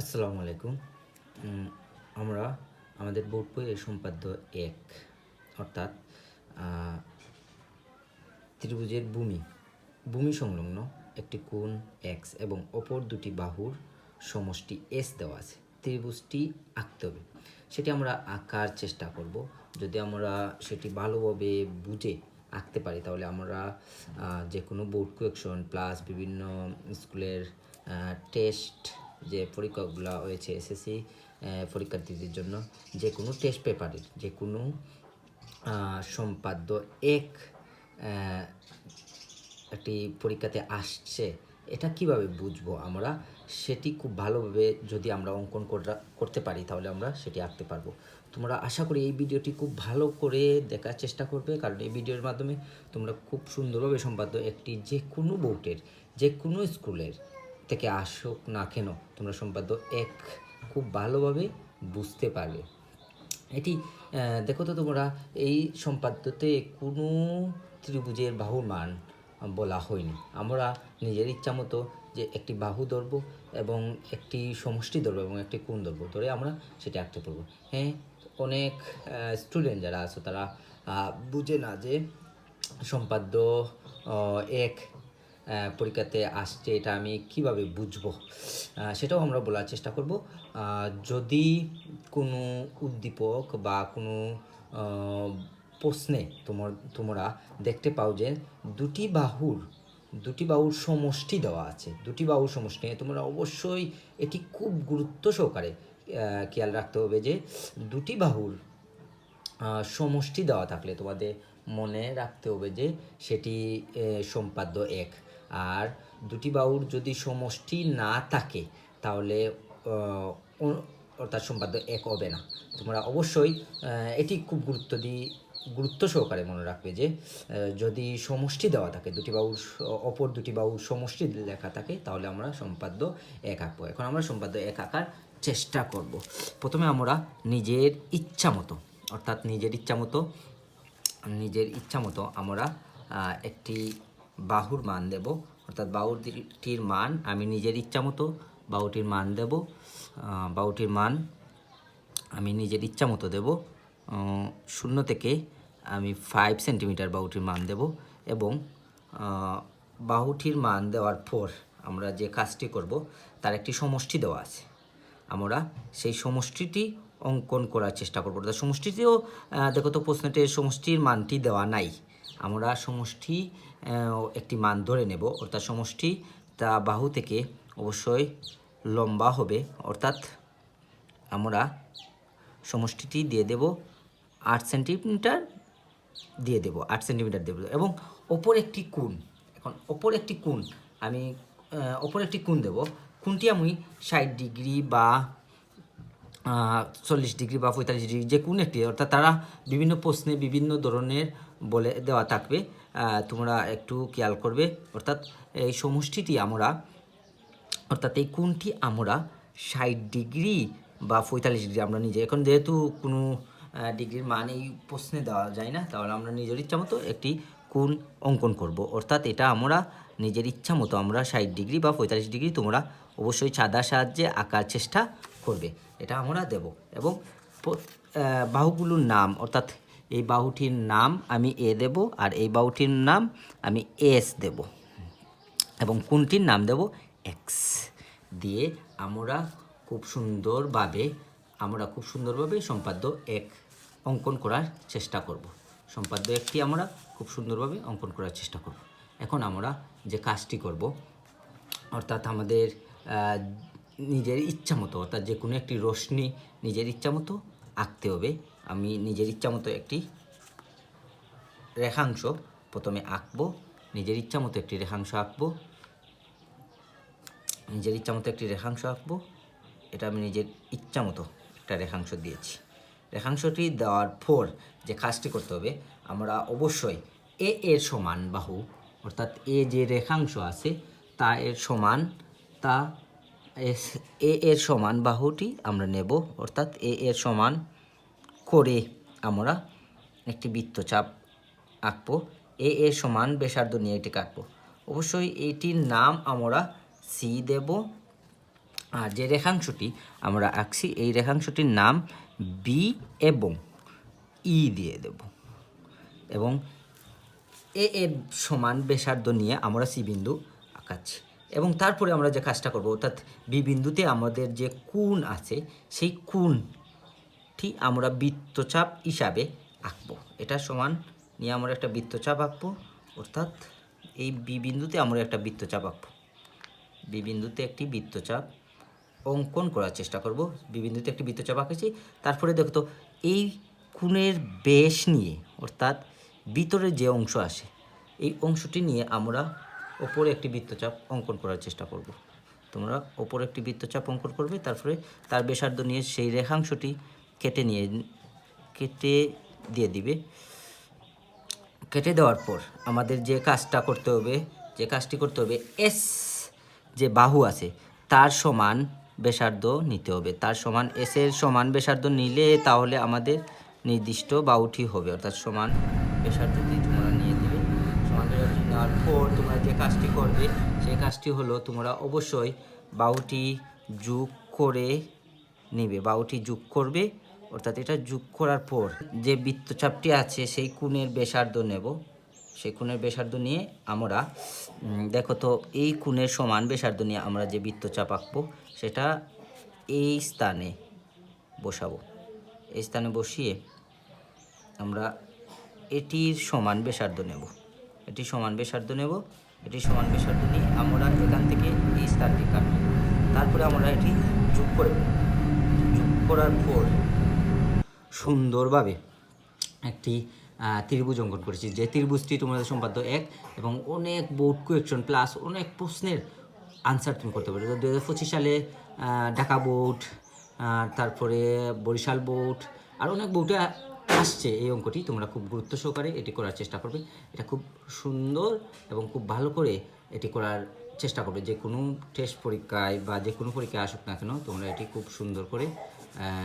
আসসালামু আলাইকুম। আমরা আমাদের বোর্ড বইয়ের সম্পাদ্য ১ অর্থাৎ আ ত্রিভুজের ভূমি সংলগ্ন একটি কোণ x এবং অপর দুটি বাহুর সমষ্টি s দেওয়া আছে। ত্রিভুজটি আঁকতে হবে। সেটি আমরা আঁকার চেষ্টা করব। যদি আমরা সেটি ভালোভাবে বুঝে আঁকতে পারি তাহলে আমরা যেকোনো বোর্ড কোয়েকশন প্লাস বিভিন্ন স্কুলের টেস্ট যে পরীক্ষাগুলো হয়েছে এসএসসি পরীক্ষার্থীদের জন্য যেকোনো টেস্ট পেপারের যেকোনো সম্পাদ্য ১ একটি পরীক্ষাতে আসছে, এটা কিভাবে বুঝবো আমরা? সেটি খুব ভালোভাবে যদি আমরা অঙ্কন করতে পারি তাহলে আমরা সেটি আঁকতে পারবো। তোমরা আশা করি এই ভিডিওটি খুব ভালো করে দেখার চেষ্টা করবে, কারণ এই ভিডিওর মাধ্যমে তোমরা খুব সুন্দরভাবে সম্পাদ্য একটি যে কোনো বোর্ডের যে কোনো স্কুলের থেকে আসুক না কেন তোমরা সম্পাদ্য ১ খুব ভালোভাবে বুঝতে পারবে। এটি দেখো তো তোমরা, এই সম্পাদ্যতে কোনো ত্রিভুজের বাহুর মান বলা হয়নি। আমরা নিজের ইচ্ছা মতো যে একটি বাহু ধরব এবং একটি সমষ্টি ধরব এবং একটি কোণ ধরব, ধরে আমরা সেটা আঁকতে পারবো। হ্যাঁ, অনেক স্টুডেন্ট যারা আছে তারা বুঝে না যে সম্পাদ্য ১ পরীক্ষাতে আসছে, এটা আমি কিভাবে বুঝবো, সেটাও আমরা বলার চেষ্টা করব। যদি কোনো উদ্দীপক বা কোনো প্রশ্নে তোমরা দেখতে পাও যে দুটি বাহুর সমষ্টি দেওয়া আছে, দুটি বাহুর সমষ্টি, তোমরা অবশ্যই এটি খুব গুরুত্ব সহকারে খেয়াল রাখতে হবে যে দুটি বাহুর সমষ্টি দেওয়া থাকলে তোমাদের মনে রাখতে হবে যে সেটি সম্পাদ্য ১। আর দুটি বাহুর যদি সমষ্টি না থাকে তাহলে অর্থাৎ সম্পাদ্য ১ হবে না। তোমরা অবশ্যই এটি খুব গুরুত্ব সহকারে মনে রাখবে যে যদি সমষ্টি দেওয়া থাকে, অপর দুটি বাহুর সমষ্টি লেখা থাকে, তাহলে আমরা সম্পাদ্য ১ আঁকবো। এখন আমরা সম্পাদ্য ১ আঁকার চেষ্টা করব। প্রথমে আমরা নিজের ইচ্ছা মতো আমরা একটি বাহুর মান দেব, অর্থাৎ বাহুটির মান আমি নিজের ইচ্ছা মতো বাহুটির মান দেব। বাহুটির মান আমি নিজের ইচ্ছা মতো দেব। 0 থেকে আমি 5 সেন্টিমিটার বাহুটির মান দেব এবং বাহুটির মান দেওয়ার পর আমরা যে কাজটি করব তার একটি সমষ্টি দেওয়া আছে। আমরা সেই সমষ্টিটি অঙ্কন করার চেষ্টা করব। অর্থাৎ সমষ্টিতেও দেখো তো প্রশ্নটি সমষ্টির মানটি দেওয়া নাই, আমরা সমষ্টি একটি মান ধরে নেব। অর্থাৎ সমষ্টি তা বাহু থেকে অবশ্যই লম্বা হবে, অর্থাৎ আমরা সমষ্টিটি দিয়ে দেব 8 সেন্টিমিটার দিয়ে দেব, 8 সেন্টিমিটার দেব এবং অপর একটি কোণ আমি অপর একটি কোণ দেব। কোণটি আমি 60 ডিগ্রি বা 40 ডিগ্রি বা 45 ডিগ্রি যে কোনো একটি, অর্থাৎ তারা বিভিন্ন প্রশ্নে বিভিন্ন ধরনের বলে দেওয়া থাকবে, তোমরা একটু খেয়াল করবে। অর্থাৎ এই সমষ্টিটি অর্থাৎ এই কোণটি আমরা 60 ডিগ্রি বা 45 ডিগ্রি আমরা নিজে, এখন যেহেতু কোনো ডিগ্রির মান এই প্রশ্নে দেওয়া যায় না, তাহলে আমরা নিজের ইচ্ছা মতো একটি কোণ অঙ্কন করব। অর্থাৎ এটা আমরা নিজের ইচ্ছা মতো আমরা 60 ডিগ্রি বা 45 ডিগ্রি, তোমরা অবশ্যই চাঁদার সাহায্যে আঁকার চেষ্টা করবে, এটা আমরা দেব। এবং বাহুগুলোর নাম, অর্থাৎ এই বাহুটির নাম আমি এ দেব আর এই বাহুটির নাম আমি এস দেব এবং কোণটির নাম দেব এক্স দিয়ে আমরা খুব সুন্দরভাবে সম্পাদ্য ১ অঙ্কন করার চেষ্টা করব। সম্পাদ্য ১টি আমরা খুব সুন্দরভাবে অঙ্কন করার চেষ্টা করব। এখন আমরা যে কাজটি করব, অর্থাৎ আমাদের নিজের ইচ্ছা মতো, অর্থাৎ যে কোনো একটি রশ্মি নিজের ইচ্ছা মতো আঁকতে হবে। আমি নিজের ইচ্ছা মতো একটি রেখাংশ প্রথমে আঁকবো, নিজের ইচ্ছা মতো একটি রেখাংশ আঁকবো। এটা আমি নিজের ইচ্ছা মতো একটা রেখাংশ দিয়েছি। রেখাংশটি দেওয়ার পর যে কাজটি করতে হবে, আমরা অবশ্যই এর সমান বাহু, অর্থাৎ যে রেখাংশ আছে এর সমান বাহুটি আমরা নেব। অর্থাৎ এর সমান করে আমরা একটি বৃত্তচাপ আঁকবো। এর সমান ব্যাসার্ধ নিয়ে এটি কাটবো। অবশ্যই এটির নাম আমরা সি দেব আর যে রেখাংশটি আমরা আঁকছি এই রেখাংশটির নাম বি এবং ই দিয়ে দেব এবং এ এর সমান ব্যাসার্ধ নিয়ে আমরা সি বিন্দু আঁকাচ্ছি এবং তারপরে আমরা যে কাজটা করব অর্থাৎ বি বিন্দুতে আমাদের যে কোণ আছে সেই কোণটি আমরা বৃত্তচাপ হিসাবে আঁকবো। এটা সমান নিয়ে আমরা একটা বৃত্তচাপ আঁকবো, অর্থাৎ এই বি বিন্দুতে আমরা একটা বৃত্তচাপ আঁকবো। বি বিন্দুতে একটি বৃত্তচাপ অঙ্কন করার চেষ্টা করব। বি বিন্দুতে একটি বৃত্তচাপ আঁকেছি, তারপরে দেখো তো এই কোণের বেশ নিয়ে অর্থাৎ ভিতরে যে অংশ আসে এই অংশটি নিয়ে আমরা ওপরে একটি বৃত্তচাপ অঙ্কন করার চেষ্টা করব। তোমরা ওপরে একটি বৃত্তচাপ অঙ্কন করবে, তারপরে তার ব্যাসার্ধ নিয়ে সেই রেখাংশটি কেটে দিয়ে দিবে। কেটে দেওয়ার পর আমাদের যে কাজটি করতে হবে এস যে বাহু আছে তার সমান ব্যাসার্ধ নিতে হবে। তার সমান এস এর সমান ব্যাসার্ধ নিলে তাহলে আমাদের নির্দিষ্ট বাহুটি হবে, অর্থাৎ সমান ব্যাসার্ধটি তোমরা নিয়ে দেবে। সমান ব্যাসার্ধ নেওয়ার পর তোমরা যে কাজটি করবে সেই কাজটি হলো তোমরা অবশ্যই বাহুটি যোগ করে নেবে। বাহুটি যোগ করবে, অর্থাৎ এটা যোগ করার পর যে বৃত্তচাপটি আছে সেই কোণের ব্যাসার্ধ নেব। সেই কোণের ব্যাসার্ধ নিয়ে আমরা দেখো তো এই কোণের সমান ব্যাসার্ধ নিয়ে আমরা যে বৃত্তচাপ আঁকবো সেটা এই স্থানে বসাবো। এই স্থানে বসিয়ে আমরা এটির সমান ব্যাসার্ধ নেব। এটির সমান ব্যাসার্ধ নিয়ে আমরা এখান থেকে এই স্থানটি কাটব। তারপরে আমরা এটি যোগ করব। যোগ করার পর সুন্দরভাবে একটি ত্রিভুজ অঙ্কন করেছি, যে ত্রিভুজটি তোমাদের সম্পাদ্য 1 এবং অনেক বোর্ড কোয়েকশন প্লাস অনেক প্রশ্নের আনসার তুমি করতে পারবে। 2025 সালে ঢাকা বোর্ড, তারপরে বরিশাল বোর্ড আর অনেক বোর্ডে আসছে এই অঙ্কটি। তোমরা খুব গুরুত্ব সহকারে এটি করার চেষ্টা করবে। এটা খুব সুন্দর এবং খুব ভালো করে এটি করার চেষ্টা করবে। যে কোনো টেস্ট পরীক্ষায় বা যে কোনো পরীক্ষায় আসুক না কেন তোমরা এটি খুব সুন্দর করে